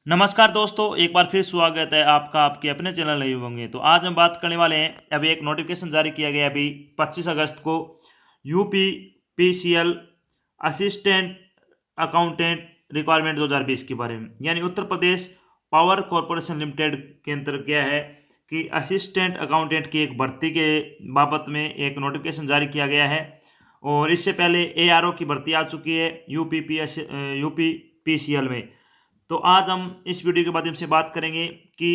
नमस्कार दोस्तों, एक बार फिर स्वागत है आपका आपके अपने चैनल नहीं होंगे। तो आज हम बात करने वाले हैं, अभी एक नोटिफिकेशन जारी किया गया अभी 25 अगस्त को UP PCL assistant accountant requirement 2020 के बारे में। यानी उत्तर प्रदेश पावर कॉरपोरेशन लिमिटेड के अंतर्गत क्या है कि असिस्टेंट अकाउंटेंट की एक भर्ती के बाबत में एक नोटिफिकेशन जारी किया गया है। और इससे पहले एआरओ की भर्ती आ चुकी है यूपी पीसीएल में। तो आज हम इस वीडियो के माध्यम से बात करेंगे कि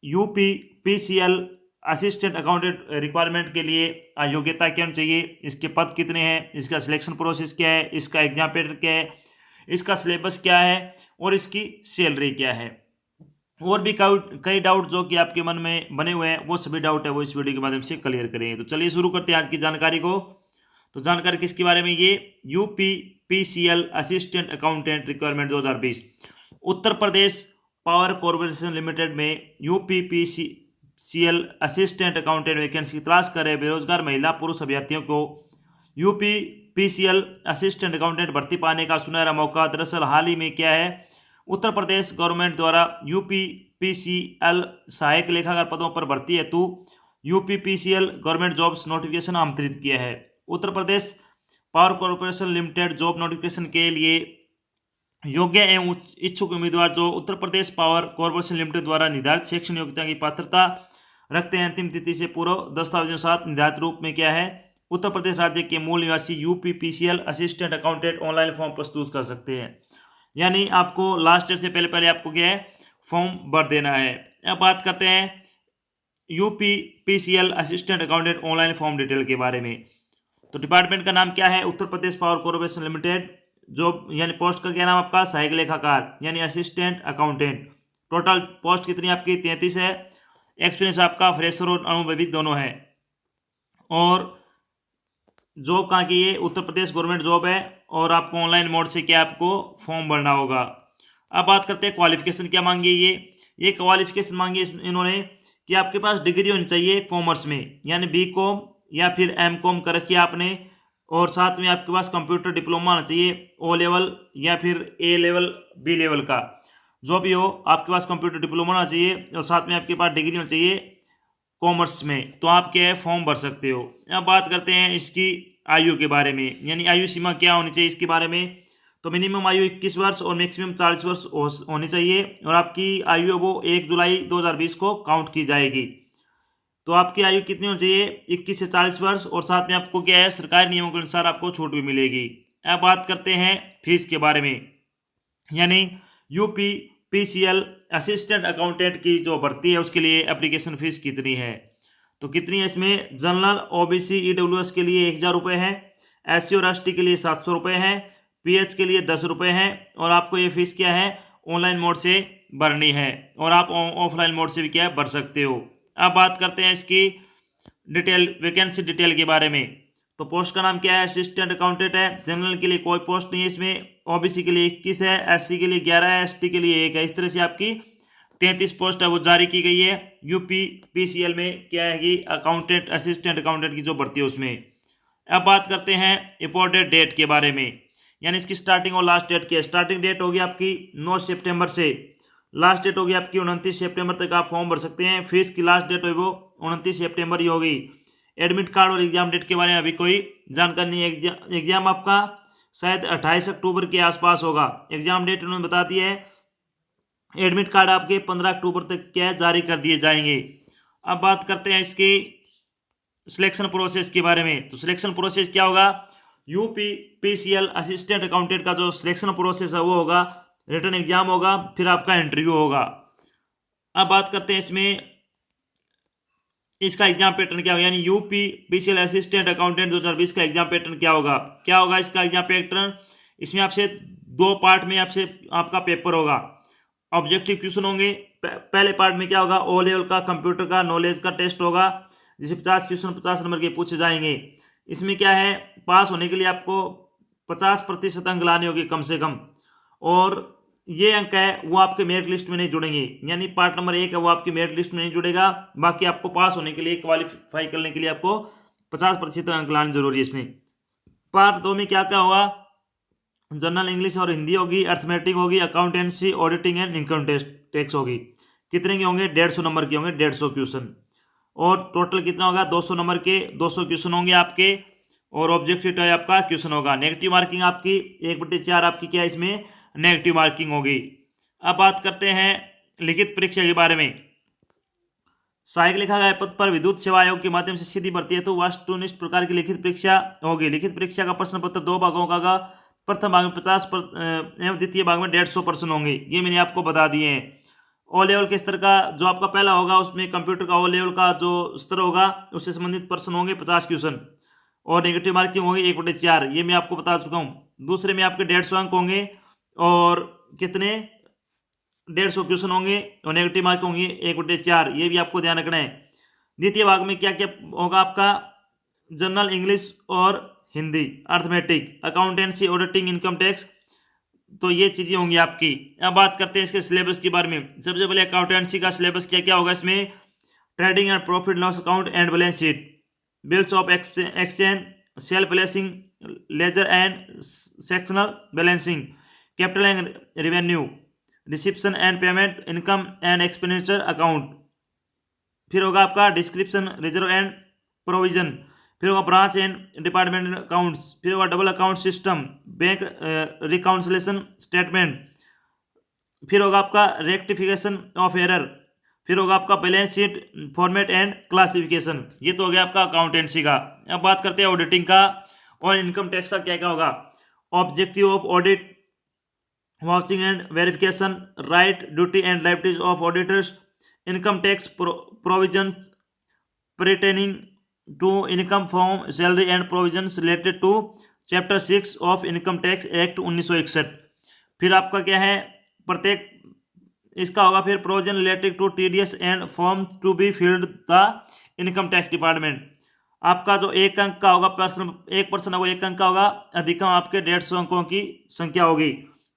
UP PCL assistant accountant requirement के लिए योग्यता क्या होनी चाहिए, इसके पद कितने हैं, इसका सिलेक्शन प्रोसेस क्या है, इसका एग्जाम पैटर्न क्या है, इसका सिलेबस क्या है और इसकी सैलरी क्या है। और भी कई डाउट जो कि आपके मन में बने हुए हैं, वो सभी डाउट है वो इस वीडियो के माध्यम से क्लियर करेंगे। तो चलिए शुरू करते हैं आज की जानकारी को। तो जानकारी किसके बारे में, ये UP PCL assistant accountant requirement 2020 उत्तर प्रदेश पावर कॉरपोरेशन लिमिटेड में UP PCL assistant accountant vacancy की तलाश कर रहे बेरोजगार महिला पुरुष अभ्यर्थियों को यूपी पीसीएल असिस्टेंट अकाउंटेंट भर्ती पाने का सुनहरा मौका। दरअसल हाल ही में क्या है, उत्तर प्रदेश गवर्नमेंट द्वारा यूपी पीसीएल सहायक लेखाकार पदों पर भर्ती हेतु UP PCL government jobs notification आमंत्रित किया है। Uttar Pradesh power corporation limited job notification के लिए योग्य एवं इच्छुक उम्मीदवार जो Uttar Pradesh power corporation limited द्वारा निर्धारित शैक्षणिक योग्यता की पात्रता रखते हैं, अंतिम तिथि से पूर्व दस्तावेजों के साथ निर्धारित रूप में क्या है, उत्तर प्रदेश राज्य के मूल निवासी UP PCL assistant accountant online form प्रस्तुत कर सकते हैं। यानी आपको लास्ट डेट से पहले आपको क्या है, फॉर्म भर देना है। अब बात करते हैं UP PCL assistant accountant online form detail के बारे में। तो डिपार्टमेंट का नाम क्या है, Uttar Pradesh power corporation limited. Job यानी पोस्ट का क्या नाम आपका, सहायक लेखाकार यानी असिस्टेंट अकाउंटेंट। टोटल पोस्ट कितनी आपकी 33 है। एक्सपीरियंस आपका फ्रेशर और अनुभवी दोनों है। और जॉब कहाँ की है, उत्तर प्रदेश गवर्नमेंट जॉब है। और आपको ऑनलाइन मोड से क्या आपको फॉर्म भरना होगा। अब बात करते हैं क्वालिफिकेशन क्या मांगी है। ये क्वालिफिकेशन मांगी इन्होंने कि आपके पास डिग्री होनी चाहिए कॉमर्स में, यानी बीकॉम या फिर एमकॉम कर रखी है आपने। और साथ में आपके पास कंप्यूटर डिप्लोमा होना चाहिए, ओ लेवल या फिर ए लेवल बी लेवल का, जो भी हो आपके पास कंप्यूटर डिप्लोमा होना चाहिए। और साथ में आपके पास डिग्री होनी चाहिए कॉमर्स में, तो आप क्या है फॉर्म भर सकते हो। अब बात करते हैं इसकी आयु के बारे में, यानी आयु सीमा क्या होनी चाहिए इसके बारे में। तो मिनिमम आयु 21 वर्ष और मैक्सिमम 40 वर्ष होनी चाहिए। और आपकी आयु वो 1 जुलाई 2020 को काउंट की जाएगी। तो आपकी आयु कितनी होनी चाहिए, 21 से 40 वर्ष। और साथ में आपको क्या है, सरकारी नियमों के अनुसार आपको छूट भी मिलेगी। अब बात करते हैं फीस के बारे में, यानी यूपी पीसीएल असिस्टेंट अकाउंटेंट की जो भर्ती है उसके लिए एप्लीकेशन फीस कितनी है। तो कितनी है इसमें, जनरल ओबीसी ईडब्ल्यूएस के लिए 1000 रुपये है, एससी और एसटी के लिए 700 रुपये है, पीएच के लिए 10 रुपये है। और आपको ये फीस क्या है, ऑनलाइन मोड से भरनी है। और आप ऑफलाइन मोड से भी क्या है भर सकते हो। अब बात करते हैं इसकी डिटेल, वैकेंसी डिटेल के बारे में। तो पोस्ट का नाम क्या है, असिस्टेंट अकाउंटेंट है। जनरल के लिए कोई पोस्ट नहीं है इसमें, ओबीसी के लिए 21 है, एससी के लिए 11 है, एसटी के लिए 1 है। इस तरह से आपकी 33 पोस्ट है वो जारी की गई है यूपी पीसीएल में। क्या है कि अकाउंटेंट असिस्टेंट अकाउंटेंट की जो भर्ती है उसमें। अब बात करते हैं इंपॉर्टेंट डेट के बारे में, यानी इसकी स्टार्टिंग और लास्ट डेट की। स्टार्टिंग डेट होगी आपकी 9 सितंबर से, लास्ट डेट होगी आपकी 29 सितंबर तक आप फॉर्म भर सकते हैं। फीस की लास्ट डेट होगी वो 29 सितंबर ही होगी। एडमिट कार्ड और एग्जाम डेट के बारे में अभी कोई जानकारी नहीं है। एग्जाम आपका शायद 28 अक्टूबर के आसपास होगा। एग्जाम डेट उन्होंने बता दी है। एडमिट कार्ड आपके 15 अक्टूबर तक क्या जारी कर दिए जाएंगे। अब बात करते हैं इसकी सिलेक्शन प्रोसेस के बारे में। तो सिलेक्शन प्रोसेस क्या होगा, यूपी पीसीएल असिस्टेंट अकाउंटेंट का जो सिलेक्शन प्रोसेस है वो होगा, रिटन एग्जाम होगा, फिर आपका इंटरव्यू होगा। अब बात करते हैं इसमें इसका एग्जाम पैटर्न क्या होगा, यानी यूपी पीसीएल असिस्टेंट अकाउंटेंट 2020 का एग्जाम पैटर्न क्या होगा इसका एग्जाम पैटर्न। इसमें आपसे 2 पार्ट में आपका पेपर होगा। ऑब्जेक्टिव क्वेश्चन होंगे। पहले पार्ट में क्या होगा, ओ लेवल का कंप्यूटर का नॉलेज का टेस्ट होगा, जिसे 50 क्वेश्चन 50 नंबर के पूछे जाएंगे। इसमें क्या है, पास होने के लिए आपको 50% अंक लाने होंगे कम से कम। और ये अंक है वो आपके मेरिट लिस्ट में नहीं जुड़ेंगे, यानी पार्ट नंबर 1 है वो आपकी मेरिट लिस्ट में नहीं जुड़ेगा। बाकी आपको पास होने के लिए, क्वालिफाई करने के लिए आपको 50% अंक लाने जरूरी है इसमें। पार्ट 2 में क्या क्या होगा, जनरल इंग्लिश और हिंदी होगी, अर्थमेटिक होगी, accountancy, auditing and income tax होगी। कितने के होंगे? 150 नंबर के होंगे, 150 क्वेश्चन। और टोटल कितना होगा? 200 नंबर के 200 क्वेश्चन होंगे आपके। और ऑब्जेक्टिव टाइप आपका क्वेश्चन होगा। नेगेटिव मार्किंग आपकी 1/4 आपकी क्या है इसमें? नेगेटिव मार्किंग होगी। अब बात करते हैं लिखित परीक्षा के बारे में। सहायक लिखा गया पद पर विद्युत सेवा आयोग के माध्यम से सीधी भर्ती है तो वस्तुनिष्ठ प्रकार की लिखित परीक्षा होगी। लिखित परीक्षा का प्रश्न पत्र 2 भागों का होगा। प्रथम भाग में 50 एवं द्वितीय भाग में 150 प्रश्न होंगे। ये मैंने आपको बता दिए हैं। ओ लेवल के स्तर का जो आपका पहला होगा उसमें कंप्यूटर का ओ लेवल का जो स्तर होगा उससे संबंधित प्रश्न होंगे 50 क्वेश्चन। और नेगेटिव मार्किंग होगी 1/4, ये मैं आपको बता चुका हूँ। दूसरे में आपके 150 अंक होंगे और कितने? 150 क्वेश्चन होंगे और नेगेटिव मार्क होंगे 1/4, ये भी आपको ध्यान रखना है। द्वितीय भाग में क्या क्या होगा आपका? जनरल इंग्लिश और Hindi, arithmetic, accountancy, auditing, income tax, तो ये चीज़ें होंगी आपकी। अब बात करते हैं इसके सिलेबस के बारे में। सबसे पहले अकाउंटेंसी का सिलेबस क्या क्या होगा इसमें? Trading and profit loss account and balance sheet, bills of exchange, self balancing, ledger and sectional balancing, capital and revenue, reception and payment, income and expenditure account. फिर होगा आपका डिस्क्रिप्शन, रिजर्व एंड प्रोविजन। फिर होगा branch and department accounts. फिर होगा double account system, bank reconciliation statement. फिर होगा आपका रेक्टिफिकेशन ऑफ एरर। फिर होगा आपका balance sheet format and classification. ये तो हो गया आपका अकाउंटेंसी का। अब बात करते हैं ऑडिटिंग का और इनकम टैक्स का क्या क्या होगा। Objective of audit, vouching and verification, right, duty and liabilities of auditors, income tax provisions pertaining to income from salary and provisions related to chapter 6 of income tax act 1961। फिर आपका क्या है? प्रत्येक इसका होगा फिर provision related to TDS and form to be filled the income tax department. आपका जो 1 अंक का होगा प्रश्न, 1% होगा 1 अंक का होगा, अधिकतम आपके 150 अंकों की संख्या होगी।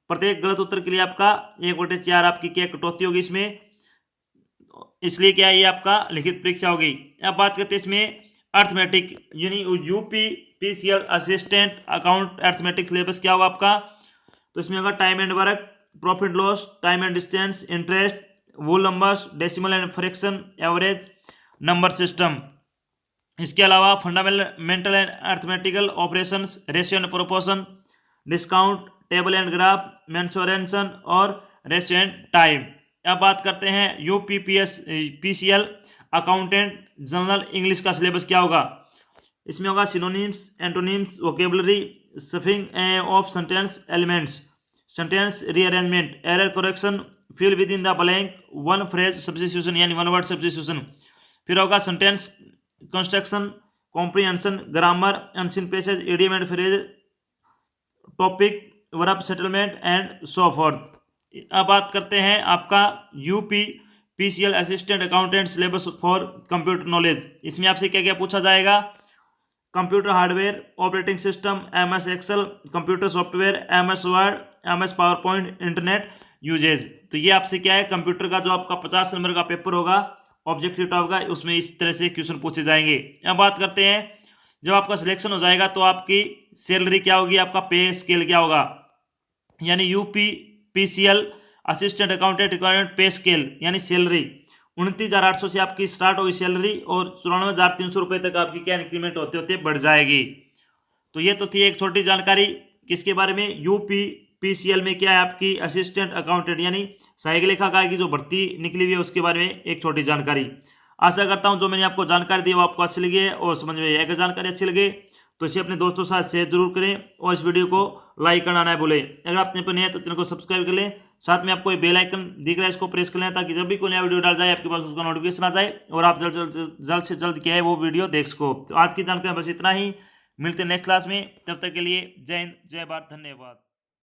प्रत्येक गलत उत्तर के लिए आपका 1/4 आपकी क्या कटौती होगी इसमें, इसलिए क्या ये आपका लिखित परीक्षा होगी। अब बात करते हैं इसमें अर्थमेटिक यानी UP PCL assistant account arithmetic syllabus क्या होगा आपका? तो इसमें होगा time and work, profit loss, time and distance, interest, whole numbers, decimal and fraction, average, number system. इसके अलावा fundamental and arithmetical operations, ratio and proportion, discount, table and graph, mensuration और ratio and time. अब बात करते हैं PCL accountant general English का syllabus क्या होगा। इसमें होगा synonyms, antonyms, vocabulary, stuffing of sentence elements, sentence rearrangement, error correction, fill with in the blank, one phrase substitution यानी वन वर्ड सब्स्टिट्यूशन। फिर होगा sentence construction, comprehension, grammar, unseen passage, idiom and phrase, topic, verb settlement and so forth. अब बात करते हैं आपका UP PCL assistant accountant syllabus for computer knowledge. इसमें आपसे क्या क्या पूछा जाएगा? Computer hardware, operating system, MS Excel, computer software, MS Word, MS PowerPoint, internet usage. तो ये आपसे क्या है? कंप्यूटर का जो आपका 50 नंबर का पेपर होगा ऑब्जेक्टिव टाइप का, उसमें इस तरह से क्वेश्चन पूछे जाएंगे। अब बात करते हैं जब आपका सिलेक्शन हो जाएगा तो आपकी सैलरी क्या होगी, आपका पे स्केल क्या होगा, यानी UP PCL assistant accountant requirement पे स्केल यानी सैलरी 29,800 से आपकी स्टार्ट होगी सैलरी और 94,300 रुपये तक आपकी क्या इंक्रीमेंट होते होते बढ़ जाएगी। तो ये तो थी एक छोटी जानकारी किसके बारे में, यूपी पीसीएल में क्या है आपकी असिस्टेंट अकाउंटेंट यानी सहायक लेखाकार की जो भर्ती निकली हुई है उसके बारे में एक छोटी जानकारी। आशा करता हूँ जो मैंने आपको जानकारी दी वो आपको अच्छी लगी है और समझ में आई। अगर जानकारी अच्छी लगे तो इसे अपने दोस्तों के साथ शेयर जरूर करें और इस वीडियो को लाइक करना ना भूलें। अगर आप चैनल पर नए हैं तो चैनल को सब्सक्राइब कर लें, साथ में आपको ये बेल आइकन दिख रहा है इसको प्रेस कर लें ताकि जब भी कोई नया वीडियो डाल जाए आपके पास उसका नोटिफिकेशन आ जाए और आप जल्द से जल्द क्या है वो वीडियो देख सको। तो आज की जानकारी बस इतना ही, मिलते हैं नेक्स्ट क्लास में, तब तक के लिए जय हिंद, जय भारत, धन्यवाद।